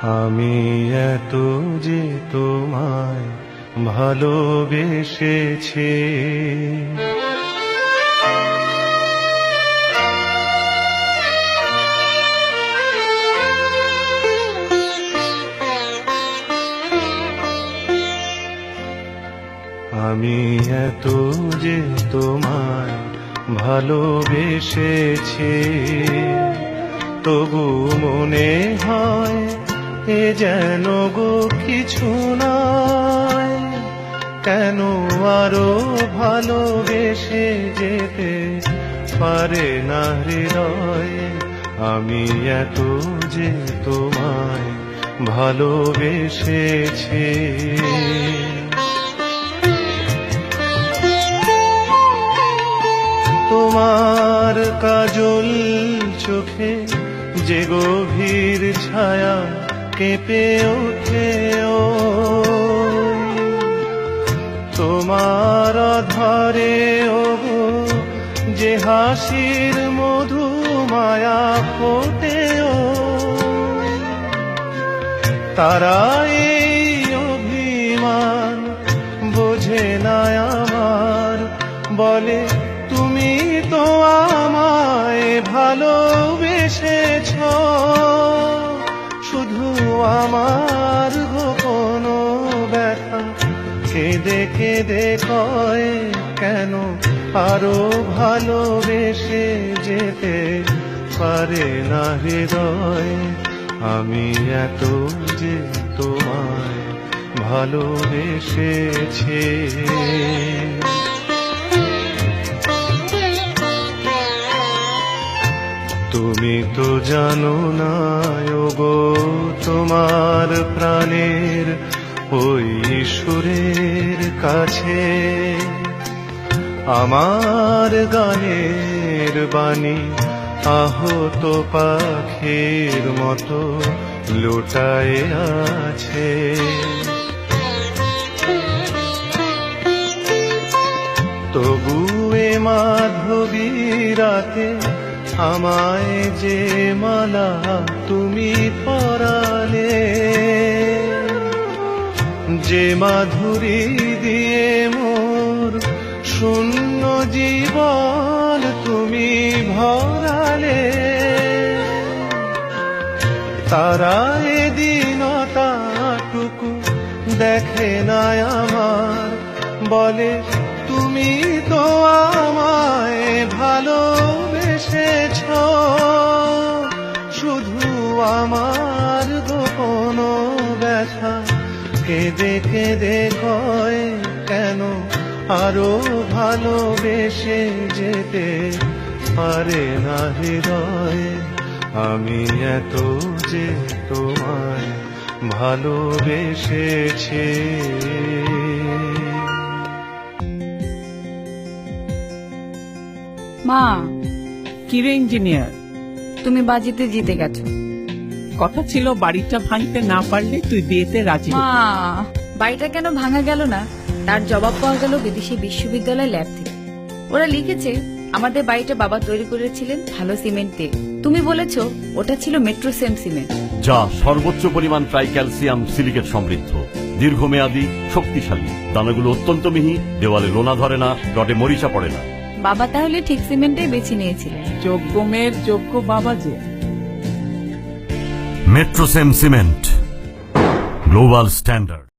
আমি এত যে তোমায় ভালোবেসেছি, আমি এত যে তোমায় ভালোবেসেছি, তবু মনে হয় এ যেন গো কিছু নয়। কেন আরো ভালোবেসে যেতে পারে না হৃদয়? আমি এত যে তোমায় ভালোবেসেছি। তোমার কাজল চোখে যে গভীর ছায়া কেঁপে ওঠে, তোমার ধরে ওগো যে হাসির মধু মায়া ফোটে, তারা এই অভিমান বোঝে না আমার, বলে তুমি তো আমায় ভালোবেসেছ, শুধু আমার গোপন ব্যথা কেঁদে কেঁদে কয় কেন আরো ভালোবেসে যেতে পারে না হৃদয়? আমি এত যে তোমায় ভালোবেসেছি। তুমি তো জানো না ওগো, তোমার প্রাণের ওই সুরের কাছে আমার গানের বাণী আহত পাখির মতো লুটায়ে আছে। তবু এ মাধবী রাতে আমায় যে মালা তুমি পরালে, যে মাধুরী দিয়ে মোর শূন্য জীবন তুমি ভরালে, তারা এদিনটাটুকু দেখে না আমার, বলে তুমি তো আমায় ভালোবেসেছ, শুধু আমার গোপন ব্যথা কেঁদে কেঁদে কয় কেন আরো ভালোবেসে যেতে পারে না হৃদয়? আমি এত যে তোমায় ভালোবেসেছি। মা, কিরে ইঞ্জিনিয়ার, তুমি বাজিতে জিতে গেছো। কথা ছিল বাড়িটা ভাঙতে না পারলে তুই বিয়েতে রাজি হবি। মা, বাড়িটা কেন ভাঙা গেল না তার জবাব পাওয়া গেল বিদেশি বিশ্ববিদ্যালয় ল্যাব থেকে। ওরা লিখেছে আমাদের বাড়িটা বাবা তৈরি করেছিলেন ভালো সিমেন্ট দিয়ে। তুমি বলেছো ওটা ছিল মেট্রোসেম সিমেন্ট, যা সর্বোচ্চ পরিমাণ ট্রাই ক্যালসিয়াম সিলিকেট সমৃদ্ধ, দীর্ঘমেয়াদী, শক্তিশালী। দানাগুলো অত্যন্ত মিহি, দেওয়ালে লোনা ধরে না, রডে মরিচা পড়ে না। বাবা তাহলে ঠিক সিমেন্টটাই বেছে নিয়েছিলেন। যোগ্য মেয়ের যোগ্য বাবা যে। Metrocem cement, global standard.